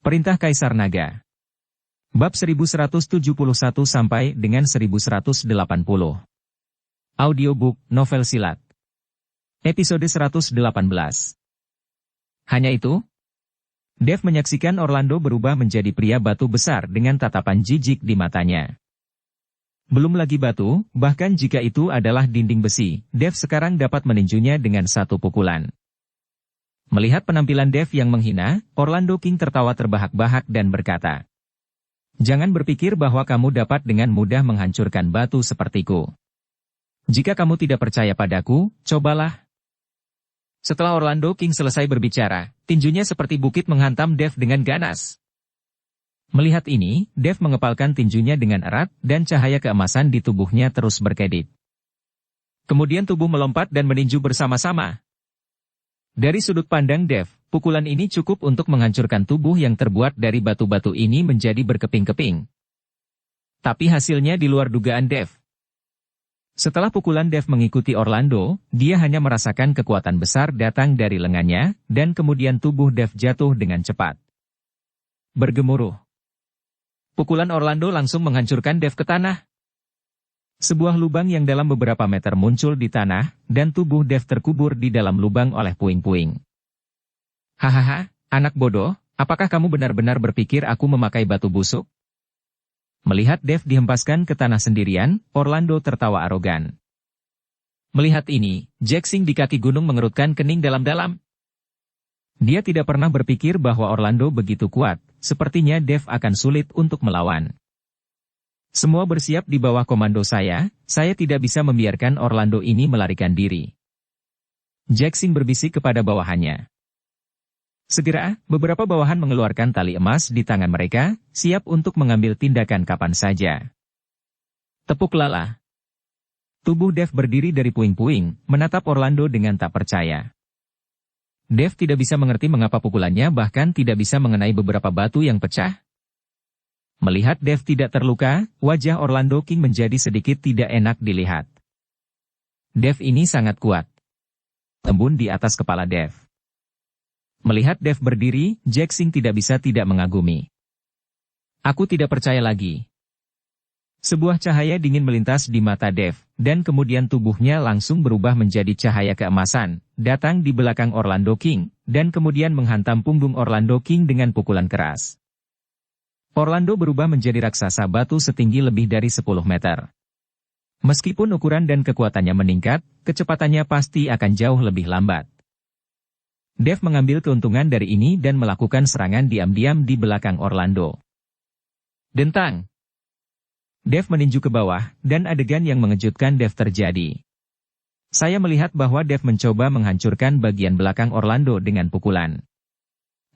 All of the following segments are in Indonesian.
Perintah Kaisar Naga. Bab 1171 sampai dengan 1180. Audiobook, novel silat. Episode 118. Hanya itu? Dev menyaksikan Orlando berubah menjadi pria batu besar dengan tatapan jijik di matanya. Belum lagi batu, bahkan jika itu adalah dinding besi, Dev sekarang dapat meninjunya dengan satu pukulan. Melihat penampilan Dev yang menghina, Orlando King tertawa terbahak-bahak dan berkata, "Jangan berpikir bahwa kamu dapat dengan mudah menghancurkan batu sepertiku. Jika kamu tidak percaya padaku, cobalah." Setelah Orlando King selesai berbicara, tinjunya seperti bukit menghantam Dev dengan ganas. Melihat ini, Dev mengepalkan tinjunya dengan erat, dan cahaya keemasan di tubuhnya terus berkedip. Kemudian tubuh melompat dan meninju bersama-sama. Dari sudut pandang Dev, pukulan ini cukup untuk menghancurkan tubuh yang terbuat dari batu-batu ini menjadi berkeping-keping. Tapi hasilnya di luar dugaan Dev. Setelah pukulan Dev mengikuti Orlando, dia hanya merasakan kekuatan besar datang dari lengannya, dan kemudian tubuh Dev jatuh dengan cepat. Bergemuruh. Pukulan Orlando langsung menghancurkan Dev ke tanah. Sebuah lubang yang dalam beberapa meter muncul di tanah, dan tubuh Dev terkubur di dalam lubang oleh puing-puing. "Hahaha, anak bodoh, apakah kamu benar-benar berpikir aku memakai batu busuk?" Melihat Dev dihempaskan ke tanah sendirian, Orlando tertawa arogan. Melihat ini, Jaxing di kaki gunung mengerutkan kening dalam-dalam. Dia tidak pernah berpikir bahwa Orlando begitu kuat, sepertinya Dev akan sulit untuk melawan. "Semua bersiap di bawah komando saya tidak bisa membiarkan Orlando ini melarikan diri." Jaxing berbisik kepada bawahannya. Segera, beberapa bawahan mengeluarkan tali emas di tangan mereka, siap untuk mengambil tindakan kapan saja. Tepuk lala. Tubuh Dev berdiri dari puing-puing, menatap Orlando dengan tak percaya. Dev tidak bisa mengerti mengapa pukulannya bahkan tidak bisa mengenai beberapa batu yang pecah. Melihat Dev tidak terluka, wajah Orlando King menjadi sedikit tidak enak dilihat. Dev ini sangat kuat. Embun di atas kepala Dev. Melihat Dev berdiri, Jaxing tidak bisa tidak mengagumi. "Aku tidak percaya lagi." Sebuah cahaya dingin melintas di mata Dev, dan kemudian tubuhnya langsung berubah menjadi cahaya keemasan, datang di belakang Orlando King, dan kemudian menghantam punggung Orlando King dengan pukulan keras. Orlando berubah menjadi raksasa batu setinggi lebih dari 10 meter. Meskipun ukuran dan kekuatannya meningkat, kecepatannya pasti akan jauh lebih lambat. Dev mengambil keuntungan dari ini dan melakukan serangan diam-diam di belakang Orlando. Dentang! Dev meninju ke bawah, dan adegan yang mengejutkan Dev terjadi. Saya melihat bahwa Dev mencoba menghancurkan bagian belakang Orlando dengan pukulan.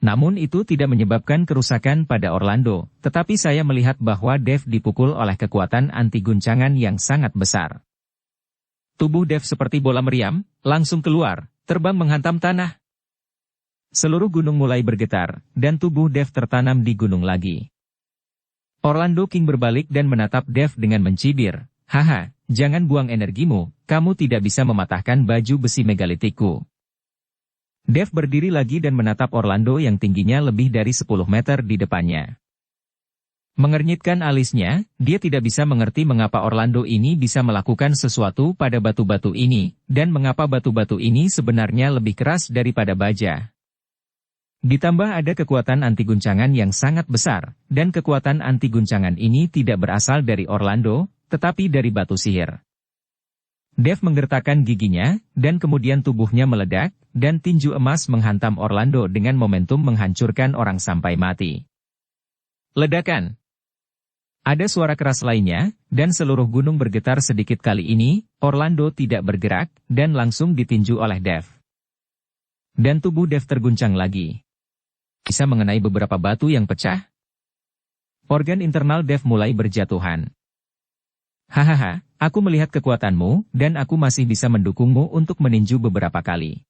Namun itu tidak menyebabkan kerusakan pada Orlando, tetapi saya melihat bahwa Dev dipukul oleh kekuatan anti guncangan yang sangat besar. Tubuh Dev seperti bola meriam, langsung keluar, terbang menghantam tanah. Seluruh gunung mulai bergetar, dan tubuh Dev tertanam di gunung lagi. Orlando King berbalik dan menatap Dev dengan mencibir, "Haha, jangan buang energimu, kamu tidak bisa mematahkan baju besi megalitikku." Dev berdiri lagi dan menatap Orlando yang tingginya lebih dari 10 meter di depannya. Mengernyitkan alisnya, dia tidak bisa mengerti mengapa Orlando ini bisa melakukan sesuatu pada batu-batu ini, dan mengapa batu-batu ini sebenarnya lebih keras daripada baja. Ditambah ada kekuatan anti-guncangan yang sangat besar, dan kekuatan anti-guncangan ini tidak berasal dari Orlando, tetapi dari batu sihir. Dev menggertakkan giginya, dan kemudian tubuhnya meledak, dan tinju emas menghantam Orlando dengan momentum menghancurkan orang sampai mati. Ledakan. Ada suara keras lainnya, dan seluruh gunung bergetar sedikit. Kali ini, Orlando tidak bergerak, dan langsung ditinju oleh Dev. Dan tubuh Dev terguncang lagi. Bisa mengenai beberapa batu yang pecah. Organ internal Dev mulai berjatuhan. "Hahaha, aku melihat kekuatanmu, dan aku masih bisa mendukungmu untuk meninju beberapa kali.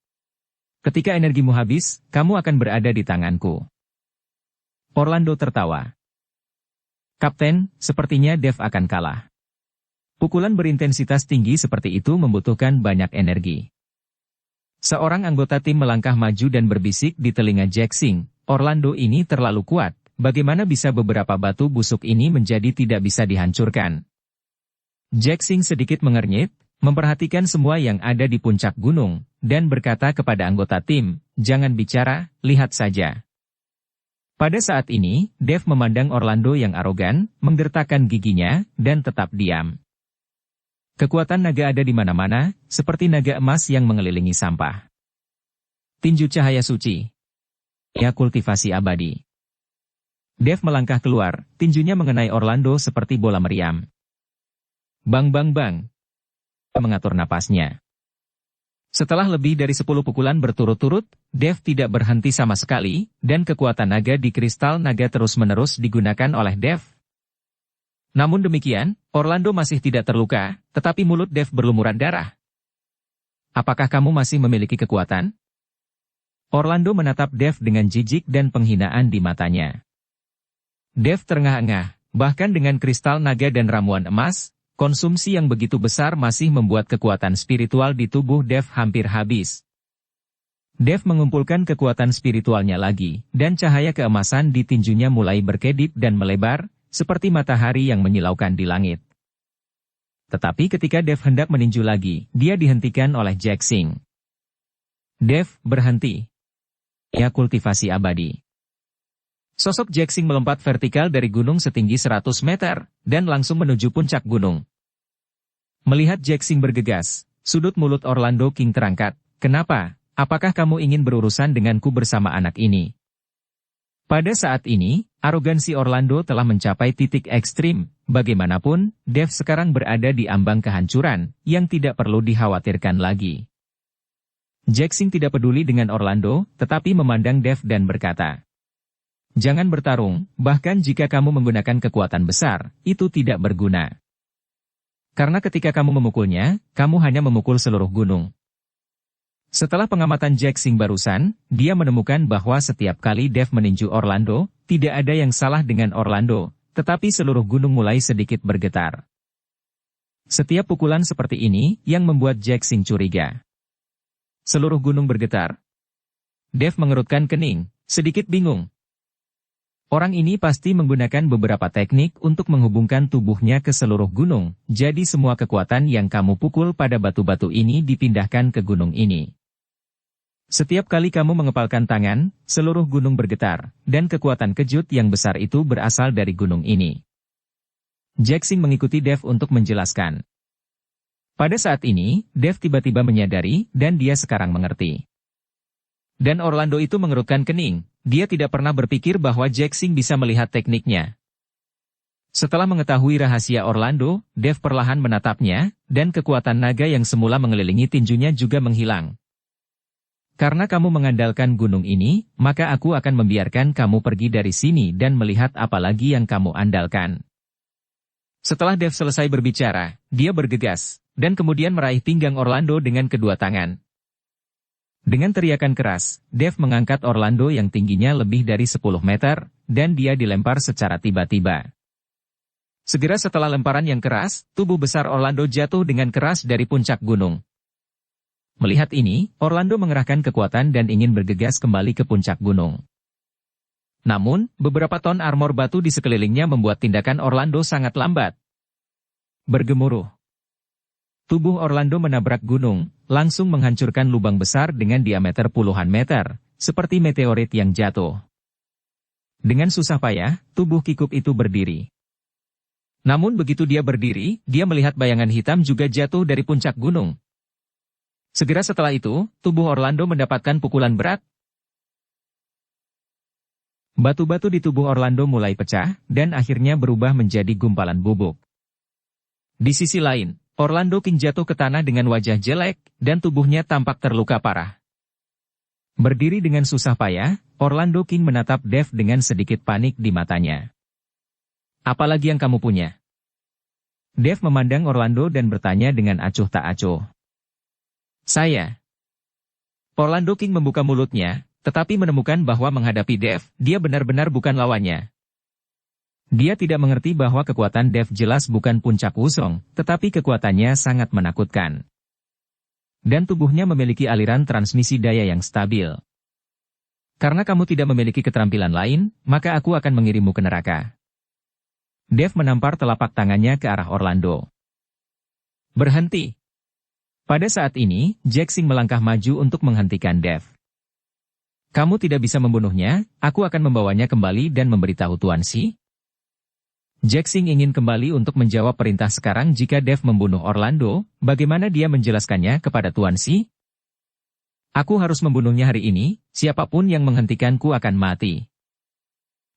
Ketika energimu habis, kamu akan berada di tanganku." Orlando tertawa. "Kapten, sepertinya Dev akan kalah. Pukulan berintensitas tinggi seperti itu membutuhkan banyak energi." Seorang anggota tim melangkah maju dan berbisik di telinga Jaxing, Orlando ini terlalu kuat, bagaimana bisa beberapa batu busuk ini menjadi tidak bisa dihancurkan? Jack-Sing sedikit mengernyit, memperhatikan semua yang ada di puncak gunung, dan berkata kepada anggota tim, jangan bicara, lihat saja. Pada saat ini, Dave memandang Orlando yang arogan, menggertakkan giginya, dan tetap diam. Kekuatan naga ada di mana-mana, seperti naga emas yang mengelilingi sampah. Tinju cahaya suci. Ya kultivasi abadi. Dave melangkah keluar, tinjunya mengenai Orlando seperti bola meriam. Bang bang bang. Mengatur napasnya. Setelah lebih dari 10 pukulan berturut-turut, Dave tidak berhenti sama sekali, dan kekuatan naga di kristal naga terus-menerus digunakan oleh Dave. Namun demikian, Orlando masih tidak terluka, tetapi mulut Dave berlumuran darah. Apakah kamu masih memiliki kekuatan? Orlando menatap Dave dengan jijik dan penghinaan di matanya. Dave terengah-engah, bahkan dengan kristal naga dan ramuan emas, konsumsi yang begitu besar masih membuat kekuatan spiritual di tubuh Dave hampir habis. Dave mengumpulkan kekuatan spiritualnya lagi, dan cahaya keemasan di tinjunya mulai berkedip dan melebar, seperti matahari yang menyilaukan di langit. Tetapi ketika Dave hendak meninju lagi, dia dihentikan oleh Jack-Sing. Dave, berhenti. Ya kultivasi abadi. Sosok Jack-Sing melompat vertikal dari gunung setinggi 100 meter, dan langsung menuju puncak gunung. Melihat Jack-Sing bergegas, sudut mulut Orlando King terangkat. Kenapa? Apakah kamu ingin berurusan denganku bersama anak ini? Pada saat ini, arogansi Orlando telah mencapai titik ekstrim. Bagaimanapun, Dave sekarang berada di ambang kehancuran, yang tidak perlu dikhawatirkan lagi. Jack-Sing tidak peduli dengan Orlando, tetapi memandang Dave dan berkata, jangan bertarung, bahkan jika kamu menggunakan kekuatan besar, itu tidak berguna. Karena ketika kamu memukulnya, kamu hanya memukul seluruh gunung. Setelah pengamatan Jack-Sing barusan, dia menemukan bahwa setiap kali Dave meninju Orlando, tidak ada yang salah dengan Orlando, tetapi seluruh gunung mulai sedikit bergetar. Setiap pukulan seperti ini, yang membuat Jack-Sing curiga. Seluruh gunung bergetar. Dave mengerutkan kening, sedikit bingung. Orang ini pasti menggunakan beberapa teknik untuk menghubungkan tubuhnya ke seluruh gunung, jadi semua kekuatan yang kamu pukul pada batu-batu ini dipindahkan ke gunung ini. Setiap kali kamu mengepalkan tangan, seluruh gunung bergetar, dan kekuatan kejut yang besar itu berasal dari gunung ini. Jack-Sing mengikuti Dave untuk menjelaskan. Pada saat ini, Dave tiba-tiba menyadari, dan dia sekarang mengerti. Dan Orlando itu mengerutkan kening. Dia tidak pernah berpikir bahwa Jack-Sing bisa melihat tekniknya. Setelah mengetahui rahasia Orlando, Dave perlahan menatapnya, dan kekuatan naga yang semula mengelilingi tinjunya juga menghilang. Karena kamu mengandalkan gunung ini, maka aku akan membiarkan kamu pergi dari sini dan melihat apa lagi yang kamu andalkan. Setelah Dave selesai berbicara, dia bergegas, dan kemudian meraih pinggang Orlando dengan kedua tangan. Dengan teriakan keras, Dave mengangkat Orlando yang tingginya lebih dari 10 meter, dan dia dilempar secara tiba-tiba. Segera setelah lemparan yang keras, tubuh besar Orlando jatuh dengan keras dari puncak gunung. Melihat ini, Orlando mengerahkan kekuatan dan ingin bergegas kembali ke puncak gunung. Namun, beberapa ton armor batu di sekelilingnya membuat tindakan Orlando sangat lambat. Bergemuruh. Tubuh Orlando menabrak gunung, langsung menghancurkan lubang besar dengan diameter puluhan meter, seperti meteorit yang jatuh. Dengan susah payah, tubuh kikuk itu berdiri. Namun begitu dia berdiri, dia melihat bayangan hitam juga jatuh dari puncak gunung. Segera setelah itu, tubuh Orlando mendapatkan pukulan berat. Batu-batu di tubuh Orlando mulai pecah, dan akhirnya berubah menjadi gumpalan bubuk. Di sisi lain, Orlando King jatuh ke tanah dengan wajah jelek, dan tubuhnya tampak terluka parah. Berdiri dengan susah payah, Orlando King menatap Dave dengan sedikit panik di matanya. Apalagi yang kamu punya? Dave memandang Orlando dan bertanya dengan acuh tak acuh. Saya. Orlando King membuka mulutnya, tetapi menemukan bahwa menghadapi Dave, dia benar-benar bukan lawannya. Dia tidak mengerti bahwa kekuatan Dave jelas bukan puncak Wusong, tetapi kekuatannya sangat menakutkan. Dan tubuhnya memiliki aliran transmisi daya yang stabil. Karena kamu tidak memiliki keterampilan lain, maka aku akan mengirimmu ke neraka. Dev menampar telapak tangannya ke arah Orlando. Berhenti. Pada saat ini, Jack-Sing melangkah maju untuk menghentikan Dev. Kamu tidak bisa membunuhnya, aku akan membawanya kembali dan memberitahu Tuan Si. Jack-Sing ingin kembali untuk menjawab perintah sekarang jika Dev membunuh Orlando, bagaimana dia menjelaskannya kepada Tuan Si? Aku harus membunuhnya hari ini, siapapun yang menghentikanku akan mati.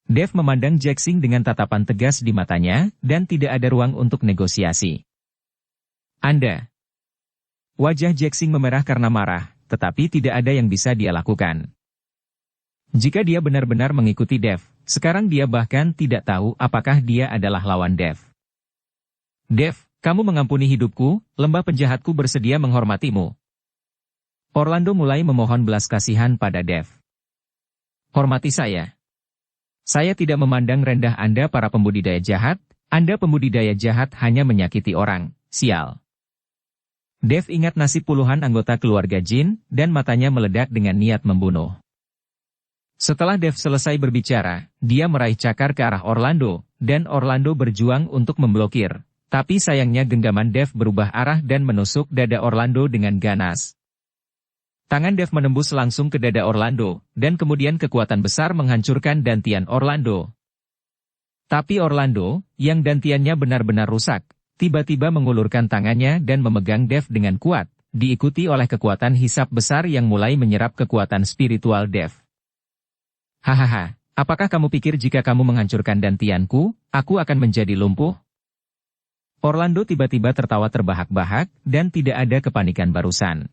Dev memandang Jack-Sing dengan tatapan tegas di matanya, dan tidak ada ruang untuk negosiasi. Anda. Wajah Jack-Sing memerah karena marah, tetapi tidak ada yang bisa dia lakukan. Jika dia benar-benar mengikuti Dev, sekarang dia bahkan tidak tahu apakah dia adalah lawan Dev. Dev, kamu mengampuni hidupku, lembah penjahatku bersedia menghormatimu. Orlando mulai memohon belas kasihan pada Dev. Hormati saya. Saya tidak memandang rendah Anda para pembudidaya jahat, Anda pembudidaya jahat hanya menyakiti orang, sial. Dev ingat nasib puluhan anggota keluarga Jin, dan matanya meledak dengan niat membunuh. Setelah Dev selesai berbicara, dia meraih cakar ke arah Orlando, dan Orlando berjuang untuk memblokir. Tapi sayangnya genggaman Dev berubah arah dan menusuk dada Orlando dengan ganas. Tangan Dev menembus langsung ke dada Orlando, dan kemudian kekuatan besar menghancurkan dantian Orlando. Tapi Orlando, yang dantiannya benar-benar rusak, tiba-tiba mengulurkan tangannya dan memegang Dev dengan kuat, diikuti oleh kekuatan hisap besar yang mulai menyerap kekuatan spiritual Dev. Hahaha, apakah kamu pikir jika kamu menghancurkan dantianku, aku akan menjadi lumpuh? Orlando tiba-tiba tertawa terbahak-bahak, dan tidak ada kepanikan barusan.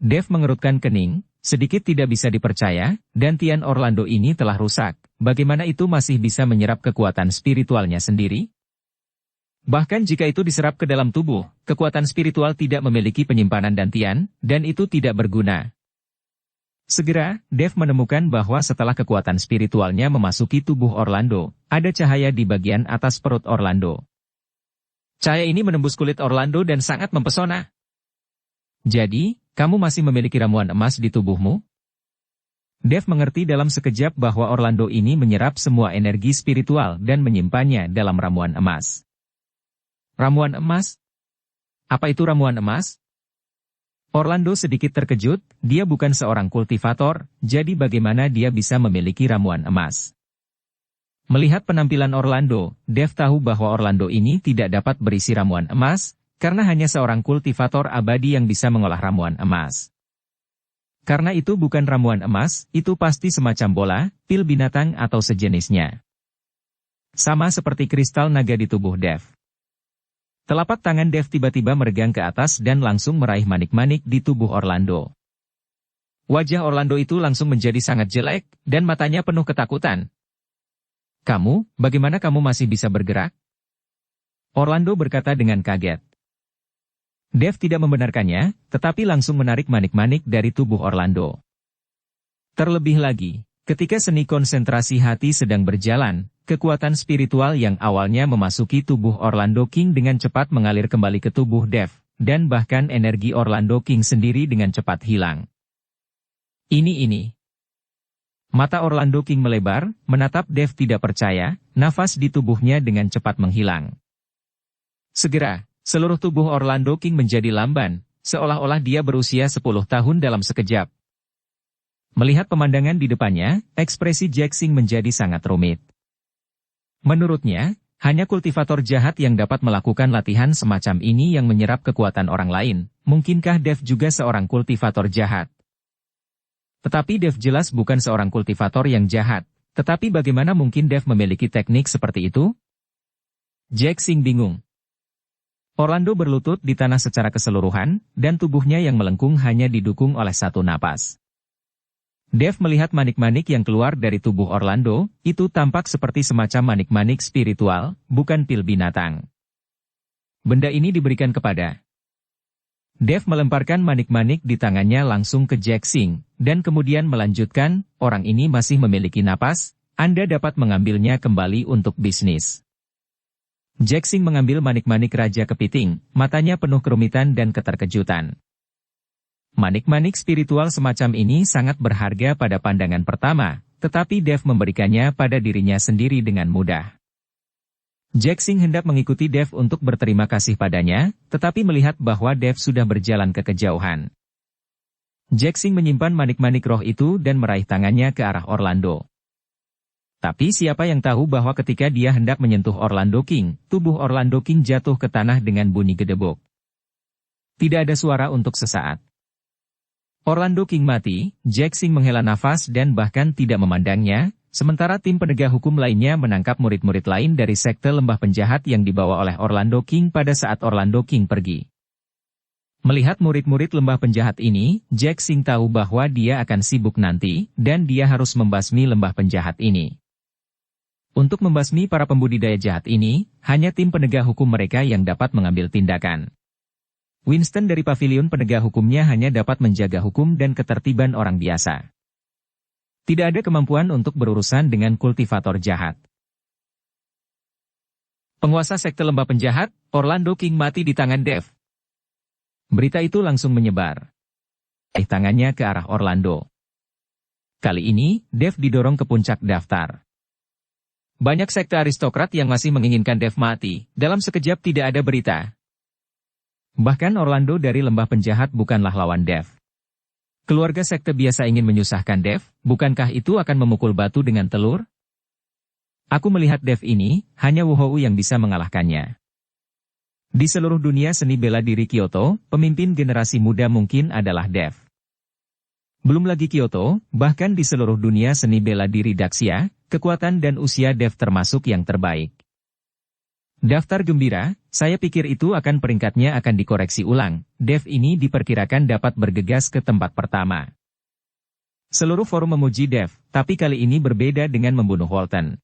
Dev mengerutkan kening, sedikit tidak bisa dipercaya, dantian Orlando ini telah rusak, bagaimana itu masih bisa menyerap kekuatan spiritualnya sendiri? Bahkan jika itu diserap ke dalam tubuh, kekuatan spiritual tidak memiliki penyimpanan dantian, dan itu tidak berguna. Segera, Dev menemukan bahwa setelah kekuatan spiritualnya memasuki tubuh Orlando, ada cahaya di bagian atas perut Orlando. Cahaya ini menembus kulit Orlando dan sangat mempesona. Jadi, kamu masih memiliki ramuan emas di tubuhmu? Dev mengerti dalam sekejap bahwa Orlando ini menyerap semua energi spiritual dan menyimpannya dalam ramuan emas. Ramuan emas? Apa itu ramuan emas? Orlando sedikit terkejut, dia bukan seorang kultivator, jadi bagaimana dia bisa memiliki ramuan emas? Melihat penampilan Orlando, Dev tahu bahwa Orlando ini tidak dapat berisi ramuan emas, karena hanya seorang kultivator abadi yang bisa mengolah ramuan emas. Karena itu bukan ramuan emas, itu pasti semacam bola, pil binatang atau sejenisnya. Sama seperti kristal naga di tubuh Dev. Telapak tangan Dev tiba-tiba meregang ke atas dan langsung meraih manik-manik di tubuh Orlando. Wajah Orlando itu langsung menjadi sangat jelek, dan matanya penuh ketakutan. Kamu, bagaimana kamu masih bisa bergerak? Orlando berkata dengan kaget. Dev tidak membenarkannya, tetapi langsung menarik manik-manik dari tubuh Orlando. Terlebih lagi, ketika seni konsentrasi hati sedang berjalan, kekuatan spiritual yang awalnya memasuki tubuh Orlando King dengan cepat mengalir kembali ke tubuh Dev, dan bahkan energi Orlando King sendiri dengan cepat hilang. Ini. Mata Orlando King melebar, menatap Dev tidak percaya, nafas di tubuhnya dengan cepat menghilang. Segera, seluruh tubuh Orlando King menjadi lamban, seolah-olah dia berusia 10 tahun dalam sekejap. Melihat pemandangan di depannya, ekspresi Jack-Sing menjadi sangat rumit. Menurutnya, hanya kultivator jahat yang dapat melakukan latihan semacam ini yang menyerap kekuatan orang lain. Mungkinkah Dev juga seorang kultivator jahat? Tetapi Dev jelas bukan seorang kultivator yang jahat. Tetapi bagaimana mungkin Dev memiliki teknik seperti itu? Jack-Sing bingung. Orlando berlutut di tanah secara keseluruhan, dan tubuhnya yang melengkung hanya didukung oleh satu napas. Dev melihat manik-manik yang keluar dari tubuh Orlando, itu tampak seperti semacam manik-manik spiritual, bukan pil binatang. Benda ini diberikan kepada. Dev melemparkan manik-manik di tangannya langsung ke Jack-Sing, dan kemudian melanjutkan, orang ini masih memiliki napas, Anda dapat mengambilnya kembali untuk bisnis. Jack-Sing mengambil manik-manik Raja Kepiting, matanya penuh kerumitan dan keterkejutan. Manik-manik spiritual semacam ini sangat berharga pada pandangan pertama, tetapi Dev memberikannya pada dirinya sendiri dengan mudah. Jack Sing hendak mengikuti Dev untuk berterima kasih padanya, tetapi melihat bahwa Dev sudah berjalan ke kejauhan. Jack Sing menyimpan manik-manik roh itu dan meraih tangannya ke arah Orlando. Tapi siapa yang tahu bahwa ketika dia hendak menyentuh Orlando King, tubuh Orlando King jatuh ke tanah dengan bunyi gedebuk. Tidak ada suara untuk sesaat. Orlando King mati, Jack Sing menghela nafas dan bahkan tidak memandangnya, sementara tim penegak hukum lainnya menangkap murid-murid lain dari sekte lembah penjahat yang dibawa oleh Orlando King pada saat Orlando King pergi. Melihat murid-murid lembah penjahat ini, Jack Sing tahu bahwa dia akan sibuk nanti, dan dia harus membasmi lembah penjahat ini. Untuk membasmi para pembudidaya jahat ini, hanya tim penegak hukum mereka yang dapat mengambil tindakan. Winston dari pavilion penegak hukumnya hanya dapat menjaga hukum dan ketertiban orang biasa. Tidak ada kemampuan untuk berurusan dengan kultivator jahat. Penguasa sekte lembah penjahat, Orlando King mati di tangan Dev. Berita itu langsung menyebar. Tangannya ke arah Orlando. Kali ini, Dev didorong ke puncak daftar. Banyak sekte aristokrat yang masih menginginkan Dev mati, dalam sekejap tidak ada berita. Bahkan Orlando dari lembah penjahat bukanlah lawan Dev. Keluarga sekte biasa ingin menyusahkan Dev, bukankah itu akan memukul batu dengan telur? Aku melihat Dev ini, hanya Wu Hou yang bisa mengalahkannya. Di seluruh dunia seni bela diri Kyoto, pemimpin generasi muda mungkin adalah Dev. Belum lagi Kyoto, bahkan di seluruh dunia seni bela diri Daxia, kekuatan dan usia Dev termasuk yang terbaik. Daftar gembira, saya pikir itu akan peringkatnya akan dikoreksi ulang. Dev ini diperkirakan dapat bergegas ke tempat pertama. Seluruh forum memuji Dev, tapi kali ini berbeda dengan membunuh Walton.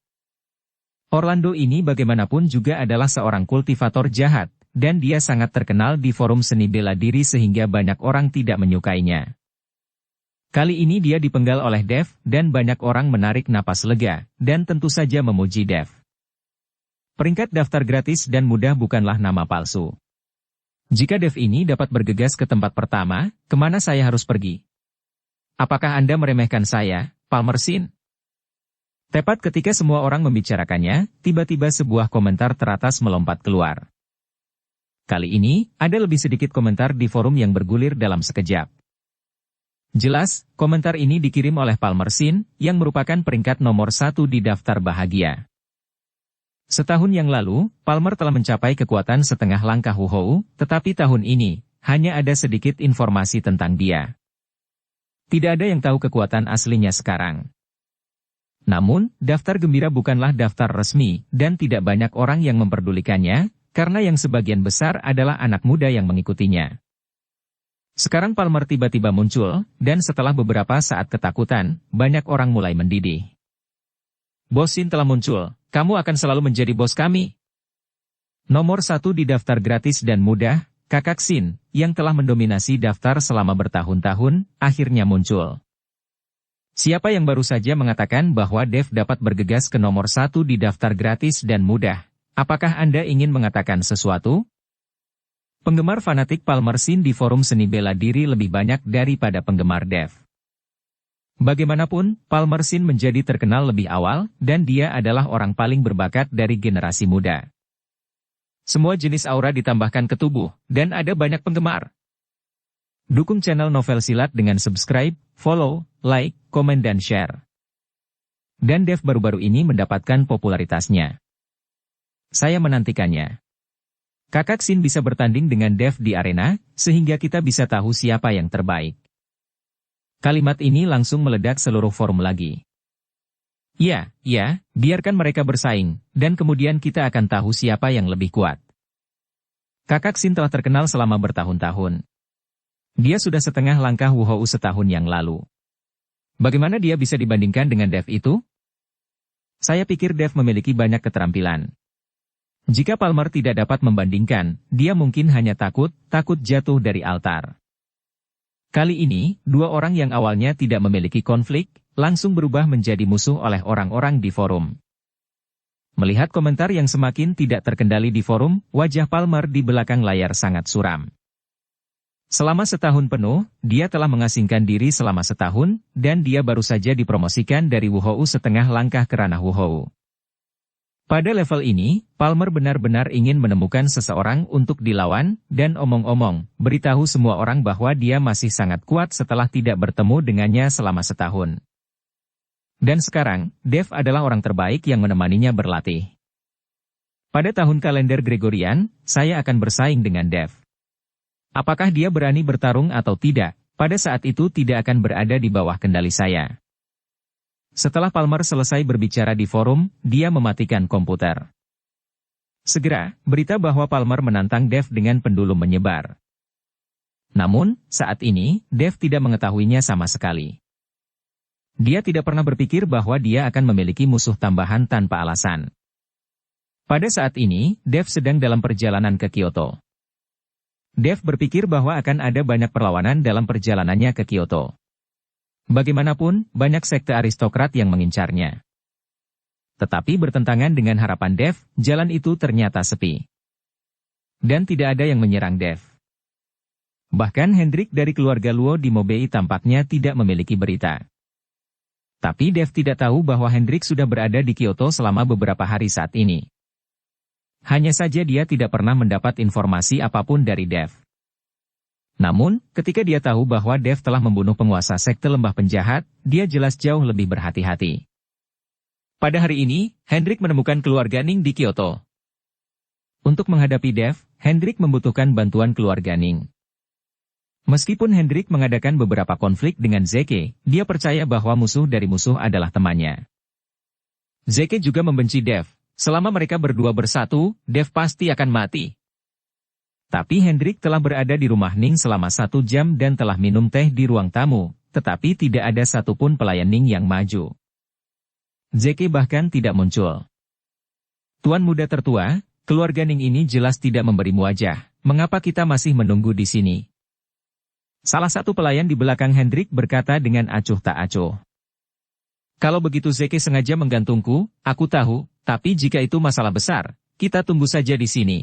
Orlando ini bagaimanapun juga adalah seorang kultivator jahat, dan dia sangat terkenal di forum seni bela diri sehingga banyak orang tidak menyukainya. Kali ini dia dipenggal oleh Dev, dan banyak orang menarik napas lega, dan tentu saja memuji Dev. Peringkat daftar gratis dan mudah bukanlah nama palsu. Jika Dev ini dapat bergegas ke tempat pertama, kemana saya harus pergi? Apakah Anda meremehkan saya, Palmer Sin? Tepat ketika semua orang membicarakannya, tiba-tiba sebuah komentar teratas melompat keluar. Kali ini, ada lebih sedikit komentar di forum yang bergulir dalam sekejap. Jelas, komentar ini dikirim oleh Palmer Sin, yang merupakan peringkat nomor 1 di daftar bahagia. Setahun yang lalu, Palmer telah mencapai kekuatan setengah langkah Wu Hou, tetapi tahun ini, hanya ada sedikit informasi tentang dia. Tidak ada yang tahu kekuatan aslinya sekarang. Namun, daftar gembira bukanlah daftar resmi, dan tidak banyak orang yang memperdulikannya, karena yang sebagian besar adalah anak muda yang mengikutinya. Sekarang Palmer tiba-tiba muncul, dan setelah beberapa saat ketakutan, banyak orang mulai mendidih. Bos Sin telah muncul, kamu akan selalu menjadi bos kami. Nomor 1 di daftar gratis dan mudah, Kakak Sin, yang telah mendominasi daftar selama bertahun-tahun, akhirnya muncul. Siapa yang baru saja mengatakan bahwa Dev dapat bergegas ke nomor 1 di daftar gratis dan mudah? Apakah Anda ingin mengatakan sesuatu? Penggemar fanatik Palmer Sin di forum seni bela diri lebih banyak daripada penggemar Dev. Bagaimanapun, Palmer Sin menjadi terkenal lebih awal, dan dia adalah orang paling berbakat dari generasi muda. Semua jenis aura ditambahkan ke tubuh, dan ada banyak penggemar. Dukung channel Novel Silat dengan subscribe, follow, like, komen dan share. Dan Dev baru-baru ini mendapatkan popularitasnya. Saya menantikannya. Kakak Sin bisa bertanding dengan Dev di arena, sehingga kita bisa tahu siapa yang terbaik. Kalimat ini langsung meledak seluruh forum lagi. Ya, biarkan mereka bersaing, dan kemudian kita akan tahu siapa yang lebih kuat. Kakak Sin telah terkenal selama bertahun-tahun. Dia sudah setengah langkah Wu Hou setahun yang lalu. Bagaimana dia bisa dibandingkan dengan Dev itu? Saya pikir Dev memiliki banyak keterampilan. Jika Palmer tidak dapat membandingkan, dia mungkin hanya takut jatuh dari altar. Kali ini, dua orang yang awalnya tidak memiliki konflik, langsung berubah menjadi musuh oleh orang-orang di forum. Melihat komentar yang semakin tidak terkendali di forum, wajah Palmer di belakang layar sangat suram. Selama setahun penuh, dia telah mengasingkan diri selama setahun, dan dia baru saja dipromosikan dari Wuhou setengah langkah ke ranah Wuhou. Pada level ini, Palmer benar-benar ingin menemukan seseorang untuk dilawan, dan omong-omong, beritahu semua orang bahwa dia masih sangat kuat setelah tidak bertemu dengannya selama setahun. Dan sekarang, Dev adalah orang terbaik yang menemaninya berlatih. Pada tahun kalender Gregorian, saya akan bersaing dengan Dev. Apakah dia berani bertarung atau tidak, pada saat itu tidak akan berada di bawah kendali saya. Setelah Palmer selesai berbicara di forum, dia mematikan komputer. Segera, berita bahwa Palmer menantang Dev dengan pendulum menyebar. Namun, saat ini, Dev tidak mengetahuinya sama sekali. Dia tidak pernah berpikir bahwa dia akan memiliki musuh tambahan tanpa alasan. Pada saat ini, Dev sedang dalam perjalanan ke Kyoto. Dev berpikir bahwa akan ada banyak perlawanan dalam perjalanannya ke Kyoto. Bagaimanapun, banyak sekte aristokrat yang mengincarnya. Tetapi bertentangan dengan harapan Dev, jalan itu ternyata sepi. Dan tidak ada yang menyerang Dev. Bahkan Hendrik dari keluarga Luo di Mobei tampaknya tidak memiliki berita. Tapi Dev tidak tahu bahwa Hendrik sudah berada di Kyoto selama beberapa hari saat ini. Hanya saja dia tidak pernah mendapat informasi apapun dari Dev. Namun, ketika dia tahu bahwa Dev telah membunuh penguasa sekte lembah penjahat, dia jelas jauh lebih berhati-hati. Pada hari ini, Hendrik menemukan keluarga Ning di Kyoto. Untuk menghadapi Dev, Hendrik membutuhkan bantuan keluarga Ning. Meskipun Hendrik mengadakan beberapa konflik dengan Zeke, dia percaya bahwa musuh dari musuh adalah temannya. Zeke juga membenci Dev. Selama mereka berdua bersatu, Dev pasti akan mati. Tapi Hendrik telah berada di rumah Ning selama 1 jam dan telah minum teh di ruang tamu, tetapi tidak ada satupun pelayan Ning yang maju. Zeke bahkan tidak muncul. Tuan muda tertua, keluarga Ning ini jelas tidak memberimu wajah, mengapa kita masih menunggu di sini? Salah satu pelayan di belakang Hendrik berkata dengan acuh tak acuh. Kalau begitu Zeke sengaja menggantungku, aku tahu, tapi jika itu masalah besar, kita tunggu saja di sini.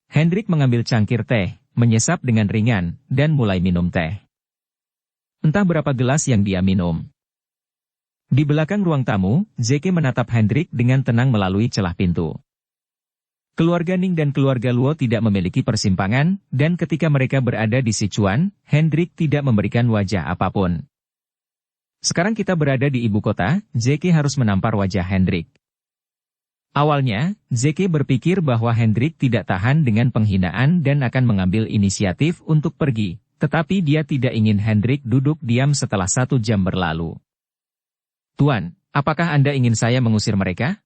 Hendrik mengambil cangkir teh, menyesap dengan ringan, dan mulai minum teh. Entah berapa gelas yang dia minum. Di belakang ruang tamu, Zeke menatap Hendrik dengan tenang melalui celah pintu. Keluarga Ning dan keluarga Luo tidak memiliki persimpangan, dan ketika mereka berada di Sichuan, Hendrik tidak memberikan wajah apapun. Sekarang kita berada di ibu kota, Zeke harus menampar wajah Hendrik. Awalnya, Zeke berpikir bahwa Hendrik tidak tahan dengan penghinaan dan akan mengambil inisiatif untuk pergi, tetapi dia tidak ingin Hendrik duduk diam setelah 1 jam berlalu. Tuan, apakah Anda ingin saya mengusir mereka?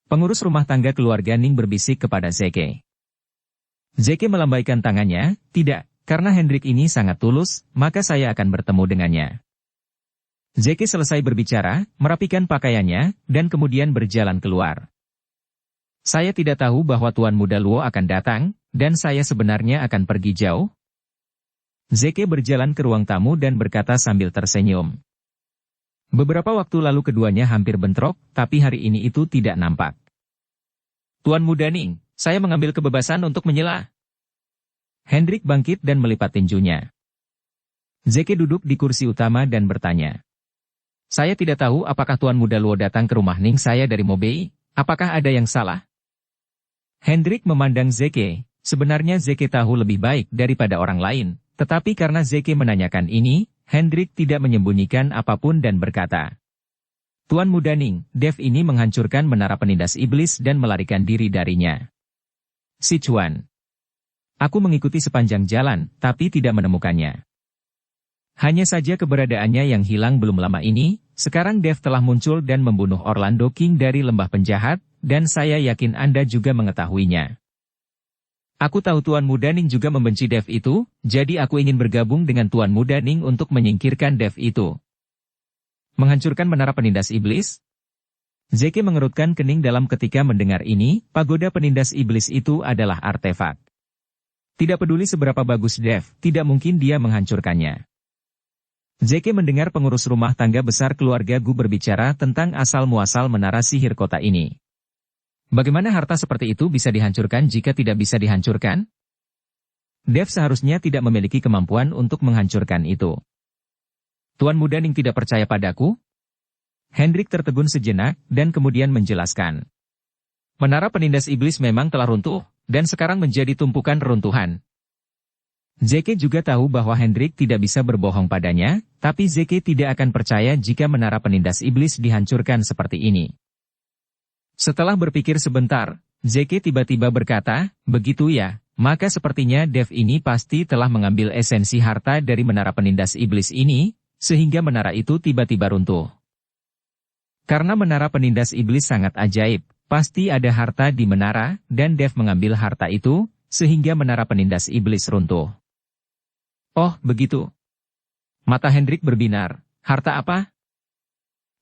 Pengurus rumah tangga keluarga Ning berbisik kepada Zeke. Zeke melambaikan tangannya, tidak, karena Hendrik ini sangat tulus, maka saya akan bertemu dengannya. Zeke selesai berbicara, merapikan pakaiannya, dan kemudian berjalan keluar. Saya tidak tahu bahwa Tuan Muda Luo akan datang, dan saya sebenarnya akan pergi jauh. Zeke berjalan ke ruang tamu dan berkata sambil tersenyum. Beberapa waktu lalu keduanya hampir bentrok, tapi hari ini itu tidak nampak. Tuan Muda Ning, saya mengambil kebebasan untuk menyela. Hendrik bangkit dan melipat tinjunya. Zeke duduk di kursi utama dan bertanya. Saya tidak tahu apakah Tuan Muda Luo datang ke rumah Ning saya dari Mobei, apakah ada yang salah? Hendrik memandang Zeke, sebenarnya Zeke tahu lebih baik daripada orang lain, tetapi karena Zeke menanyakan ini, Hendrik tidak menyembunyikan apapun dan berkata, Tuan Muda Ning, Dev ini menghancurkan menara penindas iblis dan melarikan diri darinya. Sichuan. Aku mengikuti sepanjang jalan, tapi tidak menemukannya. Hanya saja keberadaannya yang hilang belum lama ini, sekarang Dev telah muncul dan membunuh Orlando King dari lembah penjahat, dan saya yakin Anda juga mengetahuinya. Aku tahu Tuan Muda Ning juga membenci Dev itu, jadi aku ingin bergabung dengan Tuan Muda Ning untuk menyingkirkan Dev itu. Menghancurkan menara penindas iblis? Zeke mengerutkan kening dalam ketika mendengar ini, pagoda penindas iblis itu adalah artefak. Tidak peduli seberapa bagus Dev, tidak mungkin dia menghancurkannya. Zeke mendengar pengurus rumah tangga besar keluarga Gu berbicara tentang asal-muasal menara sihir kota ini. Bagaimana harta seperti itu bisa dihancurkan jika tidak bisa dihancurkan? Dev seharusnya tidak memiliki kemampuan untuk menghancurkan itu. Tuan Muda Ning tidak percaya padaku? Hendrik tertegun sejenak, dan kemudian menjelaskan. Menara penindas iblis memang telah runtuh, dan sekarang menjadi tumpukan reruntuhan. Zeke juga tahu bahwa Hendrik tidak bisa berbohong padanya, tapi Zeke tidak akan percaya jika menara penindas iblis dihancurkan seperti ini. Setelah berpikir sebentar, Zeke tiba-tiba berkata, begitu ya. Maka sepertinya Dev ini pasti telah mengambil esensi harta dari menara penindas iblis ini, sehingga menara itu tiba-tiba runtuh. Karena menara penindas iblis sangat ajaib, pasti ada harta di menara, dan Dev mengambil harta itu, sehingga menara penindas iblis runtuh. Oh, begitu. Mata Hendrik berbinar. Harta apa?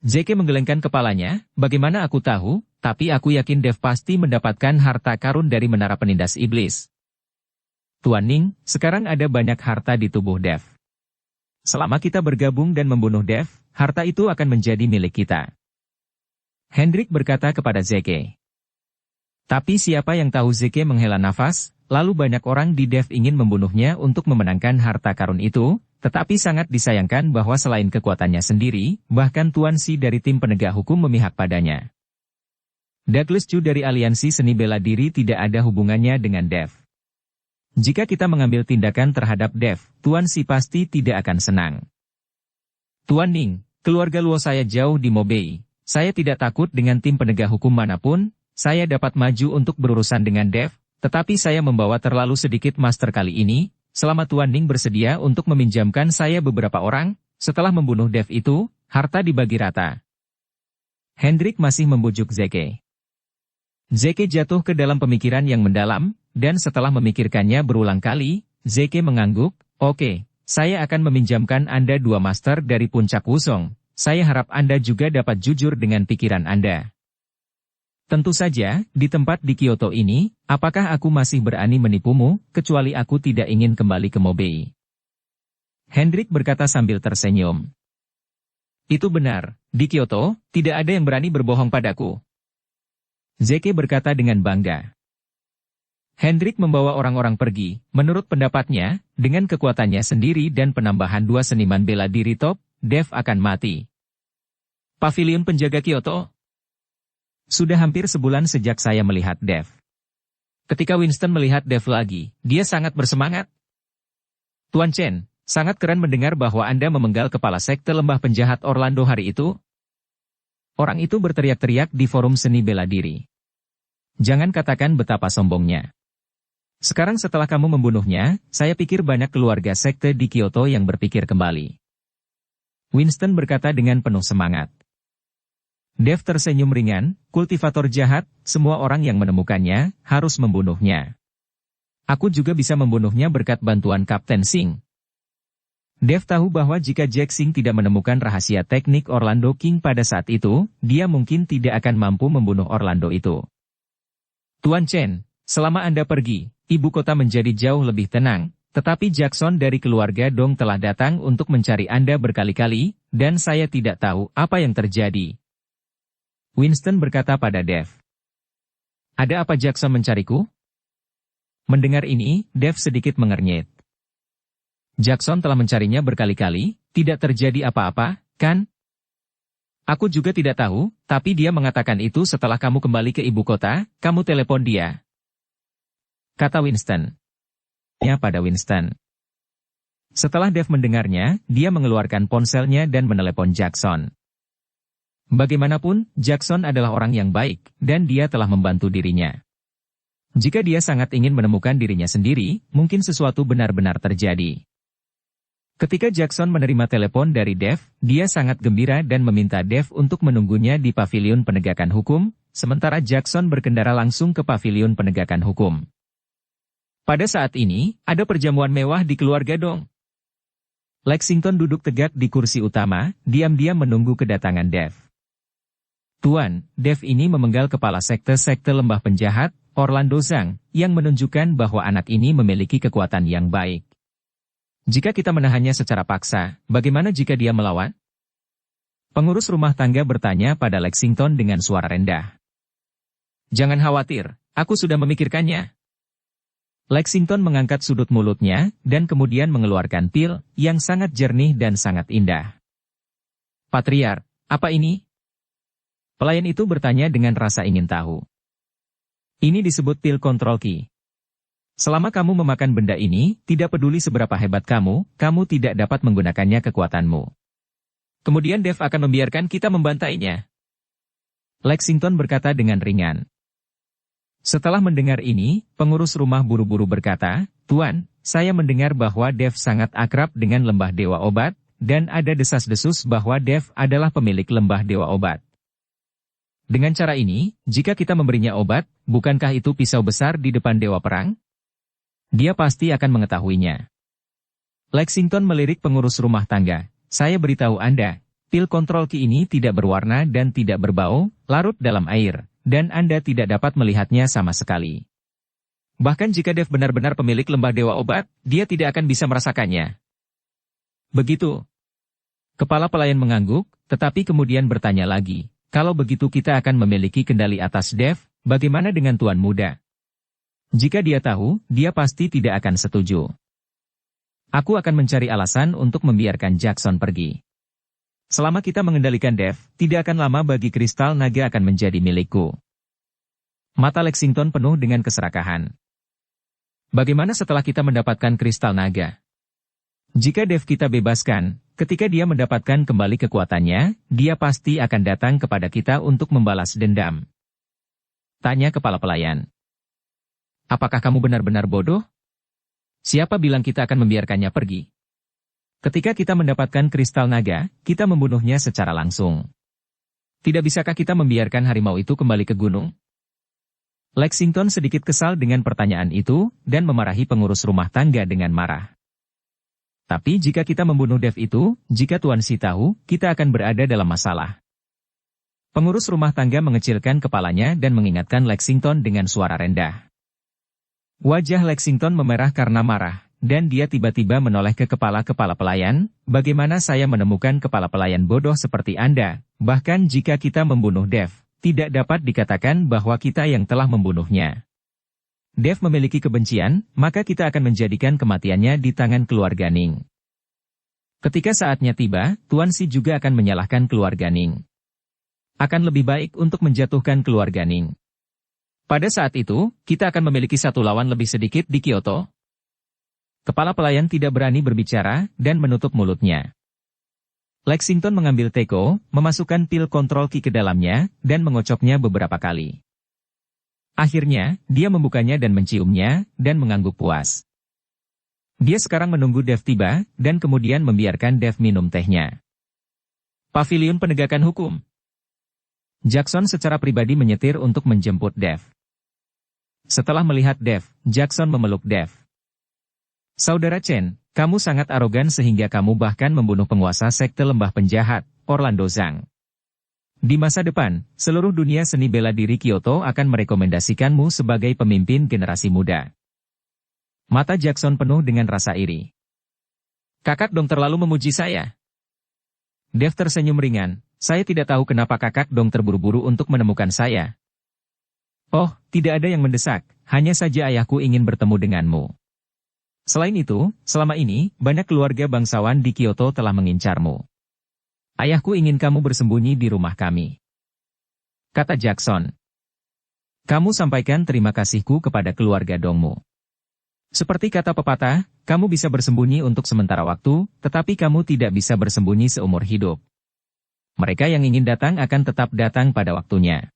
Zeke menggelengkan kepalanya, bagaimana aku tahu, tapi aku yakin Dev pasti mendapatkan harta karun dari menara penindas iblis. Tuan Ning, sekarang ada banyak harta di tubuh Dev. Selama kita bergabung dan membunuh Dev, harta itu akan menjadi milik kita. Hendrik berkata kepada Zeke. Tapi siapa yang tahu? Zeke menghela nafas, lalu banyak orang di Dev ingin membunuhnya untuk memenangkan harta karun itu, tetapi sangat disayangkan bahwa selain kekuatannya sendiri, bahkan Tuan Si dari tim penegak hukum memihak padanya. Douglas Chu dari Aliansi Seni Bela Diri tidak ada hubungannya dengan Dev. Jika kita mengambil tindakan terhadap Dev, Tuan Si pasti tidak akan senang. Tuan Ning, keluarga Luo saya jauh di Mobei. Saya tidak takut dengan tim penegak hukum manapun, saya dapat maju untuk berurusan dengan Dev, tetapi saya membawa terlalu sedikit master kali ini, selama Tuan Ning bersedia untuk meminjamkan saya beberapa orang, setelah membunuh Dev itu, harta dibagi rata. Hendrik masih membujuk Zeke. Zeke jatuh ke dalam pemikiran yang mendalam, dan setelah memikirkannya berulang kali, Zeke mengangguk, oke, saya akan meminjamkan Anda 2 master dari Puncak Wusong, saya harap Anda juga dapat jujur dengan pikiran Anda. Tentu saja, di tempat di Kyoto ini, apakah aku masih berani menipumu, kecuali aku tidak ingin kembali ke Mobei? Hendrik berkata sambil tersenyum. Itu benar, di Kyoto, tidak ada yang berani berbohong padaku. Zeke berkata dengan bangga. Hendrik membawa orang-orang pergi, menurut pendapatnya, dengan kekuatannya sendiri dan penambahan 2 seniman bela diri top, Dev akan mati. Pavilion penjaga Kyoto. Sudah hampir sebulan sejak saya melihat Dev. Ketika Winston melihat Dev lagi, dia sangat bersemangat. Tuan Chen, sangat keren mendengar bahwa Anda memenggal kepala sekte lembah penjahat Orlando hari itu. Orang itu berteriak-teriak di forum seni bela diri. Jangan katakan betapa sombongnya. Sekarang setelah kamu membunuhnya, saya pikir banyak keluarga sekte di Kyoto yang berpikir kembali. Winston berkata dengan penuh semangat. Dev tersenyum ringan, kultivator jahat, semua orang yang menemukannya, harus membunuhnya. Aku juga bisa membunuhnya berkat bantuan Kapten Singh. Dev tahu bahwa jika Jack Singh tidak menemukan rahasia teknik Orlando King pada saat itu, dia mungkin tidak akan mampu membunuh Orlando itu. Tuan Chen, selama Anda pergi, ibu kota menjadi jauh lebih tenang, tetapi Jackson dari keluarga Dong telah datang untuk mencari Anda berkali-kali, dan saya tidak tahu apa yang terjadi. Winston berkata pada Dev. Ada apa Jackson mencariku? Mendengar ini, Dev sedikit mengernyit. Jackson telah mencarinya berkali-kali, tidak terjadi apa-apa, kan? Aku juga tidak tahu, tapi dia mengatakan itu setelah kamu kembali ke ibu kota, kamu telepon dia. Kata Winston. Ya pada Winston. Setelah Dev mendengarnya, dia mengeluarkan ponselnya dan menelepon Jackson. Bagaimanapun, Jackson adalah orang yang baik, dan dia telah membantu dirinya. Jika dia sangat ingin menemukan dirinya sendiri, mungkin sesuatu benar-benar terjadi. Ketika Jackson menerima telepon dari Dev, dia sangat gembira dan meminta Dev untuk menunggunya di pavilion penegakan hukum, sementara Jackson berkendara langsung ke pavilion penegakan hukum. Pada saat ini, ada perjamuan mewah di keluarga Dong. Lexington duduk tegak di kursi utama, diam-diam menunggu kedatangan Dev. Tuan, Dev ini memenggal kepala sekte-sekte lembah penjahat, Orlando Zhang, yang menunjukkan bahwa anak ini memiliki kekuatan yang baik. Jika kita menahannya secara paksa, bagaimana jika dia melawan? Pengurus rumah tangga bertanya pada Lexington dengan suara rendah. Jangan khawatir, aku sudah memikirkannya. Lexington mengangkat sudut mulutnya, dan kemudian mengeluarkan pil, yang sangat jernih dan sangat indah. Patriark, apa ini? Pelayan itu bertanya dengan rasa ingin tahu. Ini disebut pil kontrol ki. Selama kamu memakan benda ini, tidak peduli seberapa hebat kamu tidak dapat menggunakannya kekuatanmu. Kemudian Dev akan membiarkan kita membantainya. Lexington berkata dengan ringan. Setelah mendengar ini, pengurus rumah buru-buru berkata, Tuan, saya mendengar bahwa Dev sangat akrab dengan lembah Dewa Obat, dan ada desas-desus bahwa Dev adalah pemilik lembah Dewa Obat. Dengan cara ini, jika kita memberinya obat, bukankah itu pisau besar di depan Dewa Perang? Dia pasti akan mengetahuinya. Lexington melirik pengurus rumah tangga. Saya beritahu Anda, pil kontrol ki ini tidak berwarna dan tidak berbau, larut dalam air. Dan Anda tidak dapat melihatnya sama sekali. Bahkan jika Dev benar-benar pemilik lembah Dewa Obat, dia tidak akan bisa merasakannya. Begitu. Kepala pelayan mengangguk, tetapi kemudian bertanya lagi, kalau begitu kita akan memiliki kendali atas Dev, bagaimana dengan Tuan Muda? Jika dia tahu, dia pasti tidak akan setuju. Aku akan mencari alasan untuk membiarkan Jackson pergi. Selama kita mengendalikan Dev, tidak akan lama bagi kristal naga akan menjadi milikku. Mata Lexington penuh dengan keserakahan. Bagaimana setelah kita mendapatkan kristal naga? Jika Dev kita bebaskan, ketika dia mendapatkan kembali kekuatannya, dia pasti akan datang kepada kita untuk membalas dendam. Tanya kepala pelayan. Apakah kamu benar-benar bodoh? Siapa bilang kita akan membiarkannya pergi? Ketika kita mendapatkan kristal naga, kita membunuhnya secara langsung. Tidak bisakah kita membiarkan harimau itu kembali ke gunung? Lexington sedikit kesal dengan pertanyaan itu, dan memarahi pengurus rumah tangga dengan marah. Tapi jika kita membunuh Dev itu, jika Tuan Si tahu, kita akan berada dalam masalah. Pengurus rumah tangga mengecilkan kepalanya dan mengingatkan Lexington dengan suara rendah. Wajah Lexington memerah karena marah. Dan dia tiba-tiba menoleh ke kepala-kepala pelayan, bagaimana saya menemukan kepala pelayan bodoh seperti Anda, bahkan jika kita membunuh Dev, tidak dapat dikatakan bahwa kita yang telah membunuhnya. Dev memiliki kebencian, maka kita akan menjadikan kematiannya di tangan keluarga Ning. Ketika saatnya tiba, Tuan Si juga akan menyalahkan keluarga Ning. Akan lebih baik untuk menjatuhkan keluarga Ning. Pada saat itu, kita akan memiliki satu lawan lebih sedikit di Kyoto. Kepala pelayan tidak berani berbicara, dan menutup mulutnya. Lexington mengambil teko, memasukkan pil kontrol ki ke dalamnya, dan mengocoknya beberapa kali. Akhirnya, dia membukanya dan menciumnya, dan mengangguk puas. Dia sekarang menunggu Dev tiba, dan kemudian membiarkan Dev minum tehnya. Paviliun Penegakan Hukum. Jackson secara pribadi menyetir untuk menjemput Dev. Setelah melihat Dev, Jackson memeluk Dev. Saudara Chen, kamu sangat arogan sehingga kamu bahkan membunuh penguasa sekte lembah penjahat, Orlando Zhang. Di masa depan, seluruh dunia seni bela diri Kyoto akan merekomendasikanmu sebagai pemimpin generasi muda. Mata Jackson penuh dengan rasa iri. Kakak dong terlalu memuji saya. Dev tersenyum ringan, saya tidak tahu kenapa kakak dong terburu-buru untuk menemukan saya. Oh, tidak ada yang mendesak, hanya saja ayahku ingin bertemu denganmu. Selain itu, selama ini, banyak keluarga bangsawan di Kyoto telah mengincarmu. Ayahku ingin kamu bersembunyi di rumah kami. Kata Jackson. Kamu sampaikan terima kasihku kepada keluarga dongmu. Seperti kata pepatah, kamu bisa bersembunyi untuk sementara waktu, tetapi kamu tidak bisa bersembunyi seumur hidup. Mereka yang ingin datang akan tetap datang pada waktunya.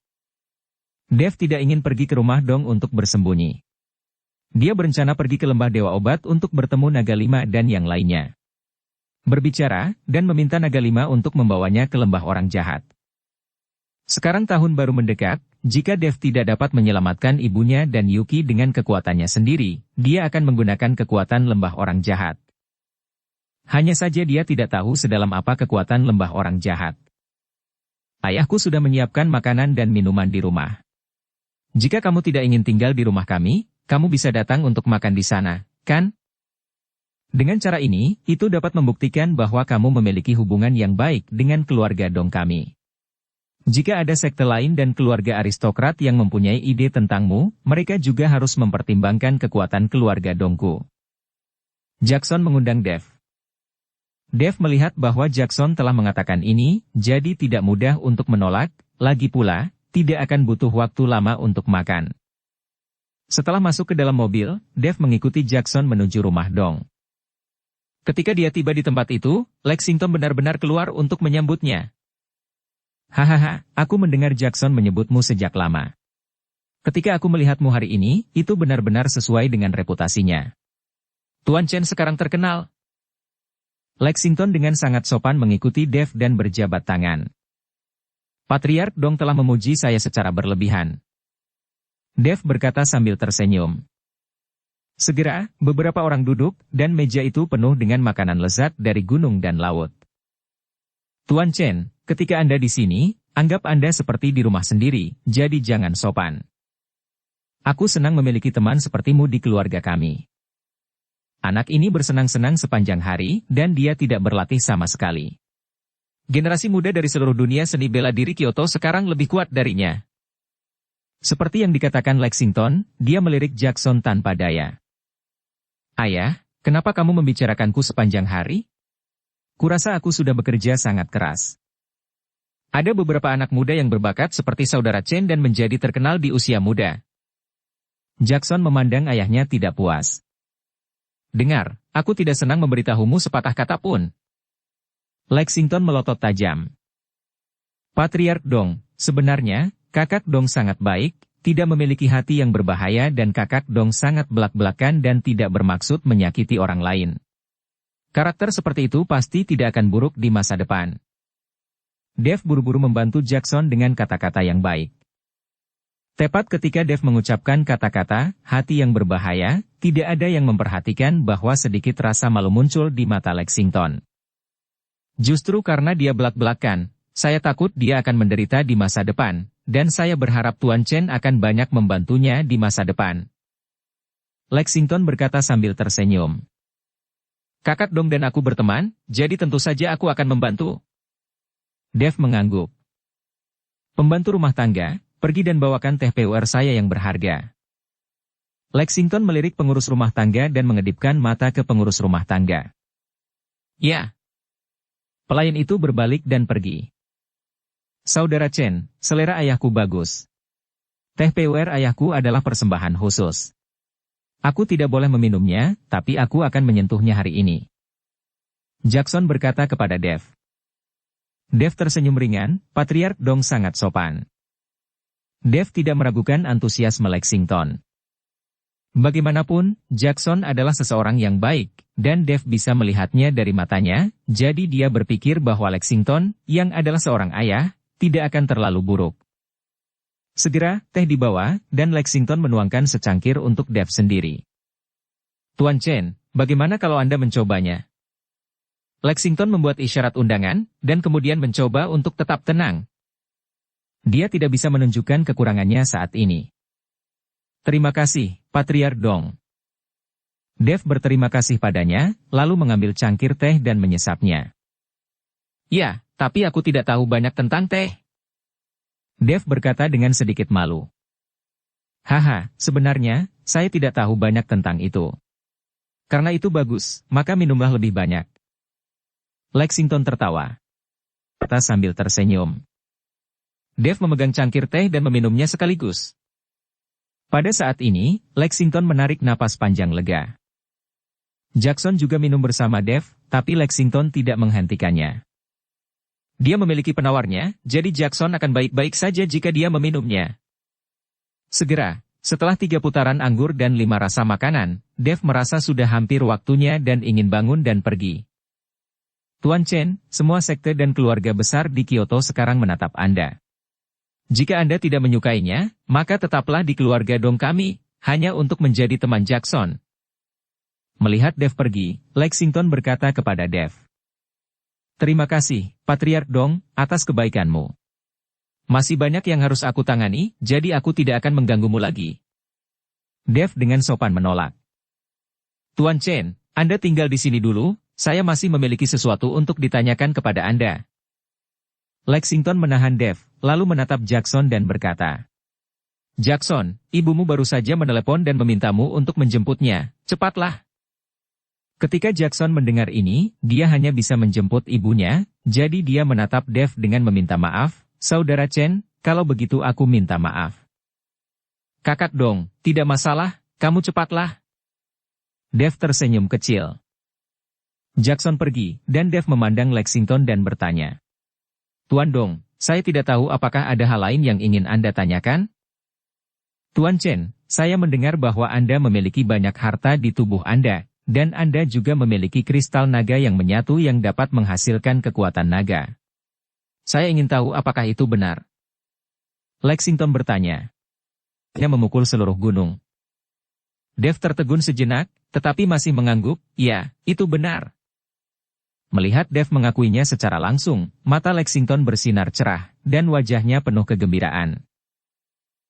Dev tidak ingin pergi ke rumah dong untuk bersembunyi. Dia berencana pergi ke lembah Dewa Obat untuk bertemu Naga Lima dan yang lainnya. Berbicara, dan meminta Naga Lima untuk membawanya ke lembah orang jahat. Sekarang tahun baru mendekat, jika Dev tidak dapat menyelamatkan ibunya dan Yuki dengan kekuatannya sendiri, dia akan menggunakan kekuatan lembah orang jahat. Hanya saja dia tidak tahu sedalam apa kekuatan lembah orang jahat. Ayahku sudah menyiapkan makanan dan minuman di rumah. Jika kamu tidak ingin tinggal di rumah kami, kamu bisa datang untuk makan di sana, kan? Dengan cara ini, itu dapat membuktikan bahwa kamu memiliki hubungan yang baik dengan keluarga dong kami. Jika ada sekte lain dan keluarga aristokrat yang mempunyai ide tentangmu, mereka juga harus mempertimbangkan kekuatan keluarga Dongku. Jackson mengundang Dev. Dev melihat bahwa Jackson telah mengatakan ini, jadi tidak mudah untuk menolak, lagi pula, tidak akan butuh waktu lama untuk makan. Setelah masuk ke dalam mobil, Dev mengikuti Jackson menuju rumah Dong. Ketika dia tiba di tempat itu, Lexington benar-benar keluar untuk menyambutnya. Hahaha, aku mendengar Jackson menyebutmu sejak lama. Ketika aku melihatmu hari ini, itu benar-benar sesuai dengan reputasinya. Tuan Chen sekarang terkenal. Lexington dengan sangat sopan mengikuti Dev dan berjabat tangan. Patriark Dong telah memuji saya secara berlebihan. Dev berkata sambil tersenyum. Segera, beberapa orang duduk, dan meja itu penuh dengan makanan lezat dari gunung dan laut. Tuan Chen, ketika Anda di sini, anggap Anda seperti di rumah sendiri, jadi jangan sopan. Aku senang memiliki teman sepertimu di keluarga kami. Anak ini bersenang-senang sepanjang hari, dan dia tidak berlatih sama sekali. Generasi muda dari seluruh dunia seni bela diri Kyoto sekarang lebih kuat darinya. Seperti yang dikatakan Lexington, dia melirik Jackson tanpa daya. Ayah, kenapa kamu membicarakanku sepanjang hari? Kurasa aku sudah bekerja sangat keras. Ada beberapa anak muda yang berbakat seperti saudara Chen dan menjadi terkenal di usia muda. Jackson memandang ayahnya tidak puas. Dengar, aku tidak senang memberitahumu sepatah kata pun. Lexington melotot tajam. Patriark Dong, sebenarnya, kakak Dong sangat baik, tidak memiliki hati yang berbahaya dan kakak Dong sangat belak-belakan dan tidak bermaksud menyakiti orang lain. Karakter seperti itu pasti tidak akan buruk di masa depan. Dev buru-buru membantu Jackson dengan kata-kata yang baik. Tepat ketika Dev mengucapkan kata-kata, hati yang berbahaya, tidak ada yang memperhatikan bahwa sedikit rasa malu muncul di mata Lexington. Justru karena dia belak-belakan, saya takut dia akan menderita di masa depan, dan saya berharap Tuan Chen akan banyak membantunya di masa depan. Lexington berkata sambil tersenyum. Kakak Dong dan aku berteman, jadi tentu saja aku akan membantu. Dev mengangguk. Pembantu rumah tangga, pergi dan bawakan teh PUR saya yang berharga. Lexington melirik pengurus rumah tangga dan mengedipkan mata ke pengurus rumah tangga. Ya. Pelayan itu berbalik dan pergi. Saudara Chen, selera ayahku bagus. Teh PUR ayahku adalah persembahan khusus. Aku tidak boleh meminumnya, tapi aku akan menyentuhnya hari ini. Jackson berkata kepada Dev. Dev tersenyum ringan, Patriark Dong sangat sopan. Dev tidak meragukan antusiasme Lexington. Bagaimanapun, Jackson adalah seseorang yang baik, dan Dev bisa melihatnya dari matanya, jadi dia berpikir bahwa Lexington, yang adalah seorang ayah, tidak akan terlalu buruk. Segera, teh dibawa, dan Lexington menuangkan secangkir untuk Dev sendiri. Tuan Chen, bagaimana kalau Anda mencobanya? Lexington membuat isyarat undangan, dan kemudian mencoba untuk tetap tenang. Dia tidak bisa menunjukkan kekurangannya saat ini. Terima kasih, Patriark Dong. Dev berterima kasih padanya, lalu mengambil cangkir teh dan menyesapnya. Ya, tapi aku tidak tahu banyak tentang teh. Dev berkata dengan sedikit malu. Haha, sebenarnya, saya tidak tahu banyak tentang itu. Karena itu bagus, maka minumlah lebih banyak. Lexington tertawa. Kata sambil tersenyum. Dev memegang cangkir teh dan meminumnya sekaligus. Pada saat ini, Lexington menarik napas panjang lega. Jackson juga minum bersama Dev, tapi Lexington tidak menghentikannya. Dia memiliki penawarnya, jadi Jackson akan baik-baik saja jika dia meminumnya. Segera, setelah 3 putaran anggur dan 5 rasa makanan, Dev merasa sudah hampir waktunya dan ingin bangun dan pergi. Tuan Chen, semua sekte dan keluarga besar di Kyoto sekarang menatap Anda. Jika Anda tidak menyukainya, maka tetaplah di keluarga Dong kami, hanya untuk menjadi teman Jackson. Melihat Dev pergi, Lexington berkata kepada Dev. Terima kasih, Patriark Dong, atas kebaikanmu. Masih banyak yang harus aku tangani, jadi aku tidak akan mengganggumu lagi. Dev dengan sopan menolak. Tuan Chen, Anda tinggal di sini dulu, saya masih memiliki sesuatu untuk ditanyakan kepada Anda. Lexington menahan Dev, lalu menatap Jackson dan berkata, "Jackson, ibumu baru saja menelepon dan memintamu untuk menjemputnya, cepatlah." Ketika Jackson mendengar ini, dia hanya bisa menjemput ibunya, jadi dia menatap Dave dengan meminta maaf, "Saudara Chen, kalau begitu aku minta maaf." "Kakak dong, tidak masalah, kamu cepatlah." Dave tersenyum kecil. Jackson pergi, dan Dave memandang Lexington dan bertanya, "Tuan Dong, saya tidak tahu apakah ada hal lain yang ingin Anda tanyakan?" "Tuan Chen, saya mendengar bahwa Anda memiliki banyak harta di tubuh Anda, dan Anda juga memiliki kristal naga yang menyatu yang dapat menghasilkan kekuatan naga. Saya ingin tahu apakah itu benar." Lexington bertanya. Dia memukul seluruh gunung. Dave tertegun sejenak, tetapi masih mengangguk, "Ya, itu benar." Melihat Dave mengakuinya secara langsung, mata Lexington bersinar cerah, dan wajahnya penuh kegembiraan.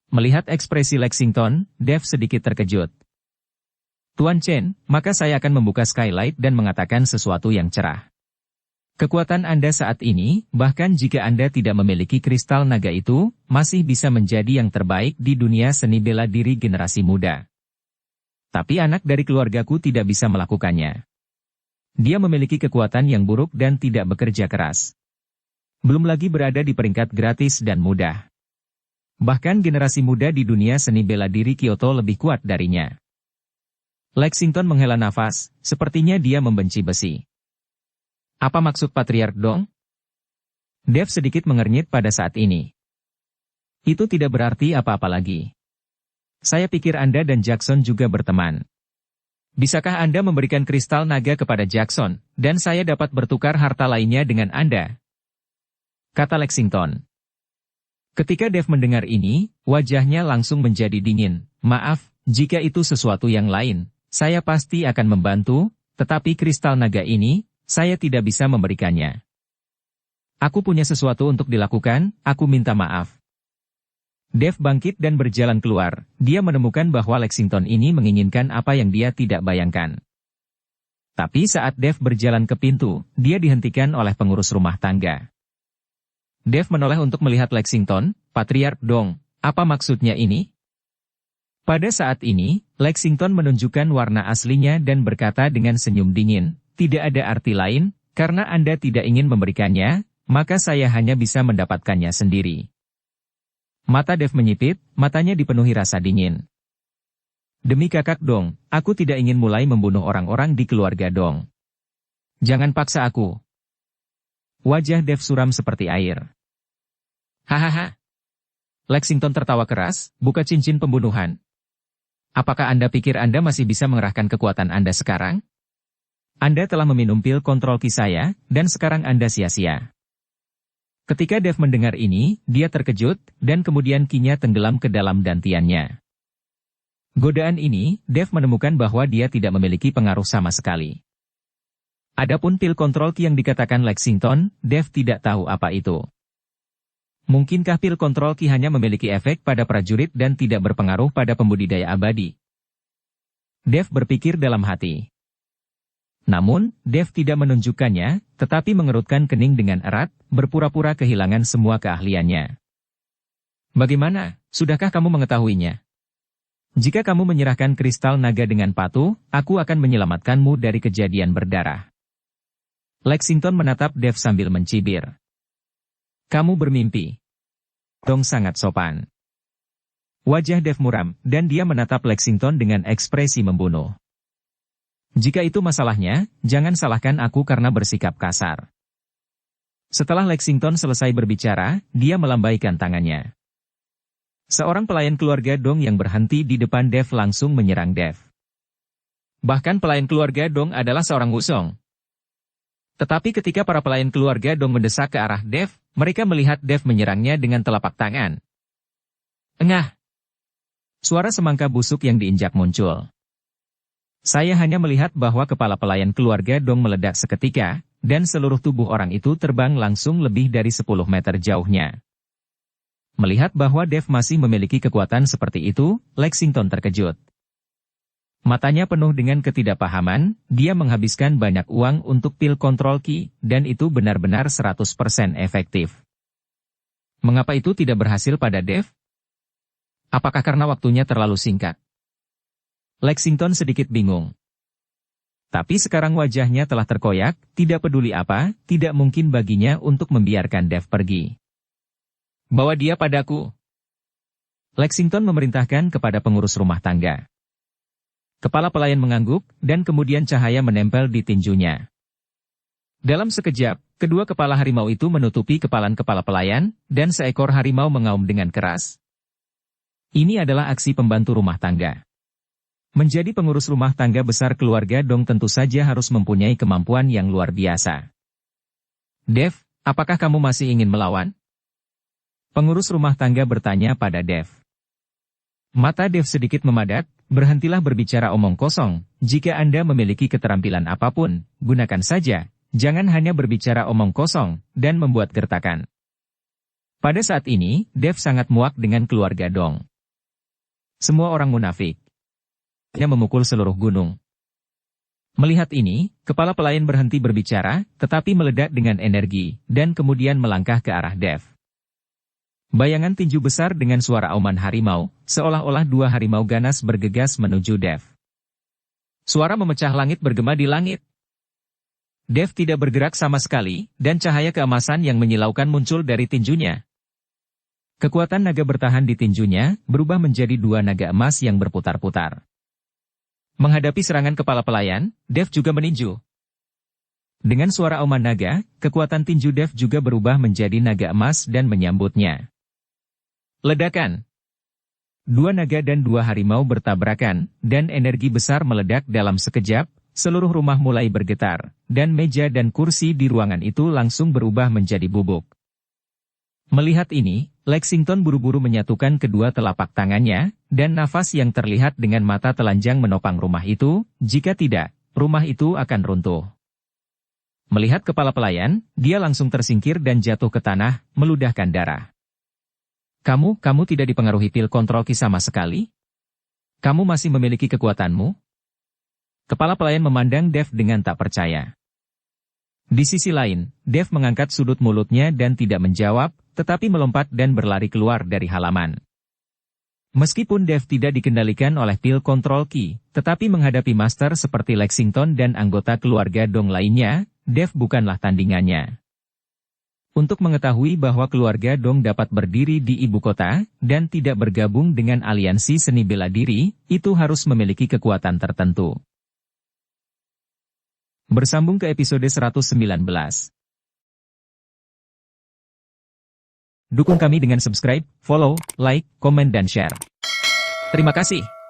Melihat ekspresi Lexington, Dave sedikit terkejut. "Tuan Chen, maka saya akan membuka skylight dan mengatakan sesuatu yang cerah. Kekuatan Anda saat ini, bahkan jika Anda tidak memiliki kristal naga itu, masih bisa menjadi yang terbaik di dunia seni bela diri generasi muda. Tapi anak dari keluargaku tidak bisa melakukannya. Dia memiliki kekuatan yang buruk dan tidak bekerja keras. Belum lagi berada di peringkat gratis dan mudah. Bahkan generasi muda di dunia seni bela diri Kyoto lebih kuat darinya." Lexington menghela nafas, sepertinya dia membenci besi. "Apa maksud Patriark Dong?" Dave sedikit mengernyit pada saat ini. "Itu tidak berarti apa-apa lagi. Saya pikir Anda dan Jackson juga berteman. Bisakah Anda memberikan kristal naga kepada Jackson, dan saya dapat bertukar harta lainnya dengan Anda?" kata Lexington. Ketika Dave mendengar ini, wajahnya langsung menjadi dingin. "Maaf, jika itu sesuatu yang lain, saya pasti akan membantu, tetapi kristal naga ini, saya tidak bisa memberikannya. Aku punya sesuatu untuk dilakukan, aku minta maaf." Dave bangkit dan berjalan keluar. Dia menemukan bahwa Lexington ini menginginkan apa yang dia tidak bayangkan. Tapi saat Dave berjalan ke pintu, dia dihentikan oleh pengurus rumah tangga. Dave menoleh untuk melihat Lexington. "Patriark Dong, apa maksudnya ini?" Pada saat ini, Lexington menunjukkan warna aslinya dan berkata dengan senyum dingin, "Tidak ada arti lain, karena Anda tidak ingin memberikannya, maka saya hanya bisa mendapatkannya sendiri." Mata Dave menyipit, matanya dipenuhi rasa dingin. "Demi kakak Dong, aku tidak ingin mulai membunuh orang-orang di keluarga Dong. Jangan paksa aku." Wajah Dave suram seperti air. "Hahaha." Lexington tertawa keras, "Buka cincin pembunuhan. Apakah Anda pikir Anda masih bisa mengerahkan kekuatan Anda sekarang? Anda telah meminum pil kontrol ki saya, dan sekarang Anda sia-sia." Ketika Dave mendengar ini, dia terkejut, dan kemudian kinya tenggelam ke dalam dantiannya. Godaan ini, Dave menemukan bahwa dia tidak memiliki pengaruh sama sekali. Adapun pil kontrol ki yang dikatakan Lexington, Dave tidak tahu apa itu. Mungkinkah pil kontrol ki hanya memiliki efek pada prajurit dan tidak berpengaruh pada pembudidaya abadi? Dave berpikir dalam hati. Namun, Dave tidak menunjukkannya, tetapi mengerutkan kening dengan erat, berpura-pura kehilangan semua keahliannya. "Bagaimana, sudahkah kamu mengetahuinya? Jika kamu menyerahkan kristal naga dengan patuh, aku akan menyelamatkanmu dari kejadian berdarah." Lexington menatap Dave sambil mencibir. "Kamu bermimpi." Dong sangat sopan. Wajah Dave muram, dan dia menatap Lexington dengan ekspresi membunuh. "Jika itu masalahnya, jangan salahkan aku karena bersikap kasar." Setelah Lexington selesai berbicara, dia melambaikan tangannya. Seorang pelayan keluarga Dong yang berhenti di depan Dave langsung menyerang Dave. Bahkan pelayan keluarga Dong adalah seorang Wusong. Tetapi ketika para pelayan keluarga Dong mendesak ke arah Dave, mereka melihat Dave menyerangnya dengan telapak tangan. "Engah!" Suara semangka busuk yang diinjak muncul. Saya hanya melihat bahwa kepala pelayan keluarga Dong meledak seketika, dan seluruh tubuh orang itu terbang langsung lebih dari 10 meter jauhnya. Melihat bahwa Dave masih memiliki kekuatan seperti itu, Lexington terkejut. Matanya penuh dengan ketidakpahaman, dia menghabiskan banyak uang untuk pil kontrol ki, dan itu benar-benar 100% efektif. Mengapa itu tidak berhasil pada Dev? Apakah karena waktunya terlalu singkat? Lexington sedikit bingung. Tapi sekarang wajahnya telah terkoyak, tidak peduli apa, tidak mungkin baginya untuk membiarkan Dev pergi. Bawa dia padaku. Lexington memerintahkan kepada pengurus rumah tangga. Kepala pelayan mengangguk, dan kemudian cahaya menempel di tinjunya. Dalam sekejap, kedua kepala harimau itu menutupi kepalan kepala pelayan, dan seekor harimau mengaum dengan keras. Ini adalah aksi pembantu rumah tangga. Menjadi pengurus rumah tangga besar keluarga Dong tentu saja harus mempunyai kemampuan yang luar biasa. Dev, apakah kamu masih ingin melawan? Pengurus rumah tangga bertanya pada Dev. Mata Dev sedikit memadat, berhentilah berbicara omong kosong, jika Anda memiliki keterampilan apapun, gunakan saja, jangan hanya berbicara omong kosong, dan membuat gertakan. Pada saat ini, Dev sangat muak dengan keluarga Dong. Semua orang munafik. Dia memukul seluruh gunung. Melihat ini, kepala pelayan berhenti berbicara, tetapi meledak dengan energi, dan kemudian melangkah ke arah Dev. Bayangan tinju besar dengan suara auman harimau, seolah-olah dua harimau ganas bergegas menuju Dev. Suara memecah langit bergema di langit. Dev tidak bergerak sama sekali, dan cahaya keemasan yang menyilaukan muncul dari tinjunya. Kekuatan naga bertahan di tinjunya, berubah menjadi dua naga emas yang berputar-putar. Menghadapi serangan kepala pelayan, Dev juga meninju. Dengan suara auman naga, kekuatan tinju Dev juga berubah menjadi naga emas dan menyambutnya. Ledakan. Dua naga dan dua harimau bertabrakan, dan energi besar meledak dalam sekejap, seluruh rumah mulai bergetar, dan meja dan kursi di ruangan itu langsung berubah menjadi bubuk. Melihat ini, Lexington buru-buru menyatukan kedua telapak tangannya, dan nafas yang terlihat dengan mata telanjang menopang rumah itu, jika tidak, rumah itu akan runtuh. Melihat kepala pelayan, dia langsung tersingkir dan jatuh ke tanah, meludahkan darah. Kamu tidak dipengaruhi pil kontrol Ki sama sekali? Kamu masih memiliki kekuatanmu? Kepala pelayan memandang Dev dengan tak percaya. Di sisi lain, Dev mengangkat sudut mulutnya dan tidak menjawab, tetapi melompat dan berlari keluar dari halaman. Meskipun Dev tidak dikendalikan oleh pil kontrol Ki, tetapi menghadapi master seperti Lexington dan anggota keluarga Dong lainnya, Dev bukanlah tandingannya. Untuk mengetahui bahwa keluarga Dong dapat berdiri di ibu kota, dan tidak bergabung dengan aliansi seni bela diri, itu harus memiliki kekuatan tertentu. Bersambung ke episode 119. Dukung kami dengan subscribe, follow, like, komen dan share. Terima kasih.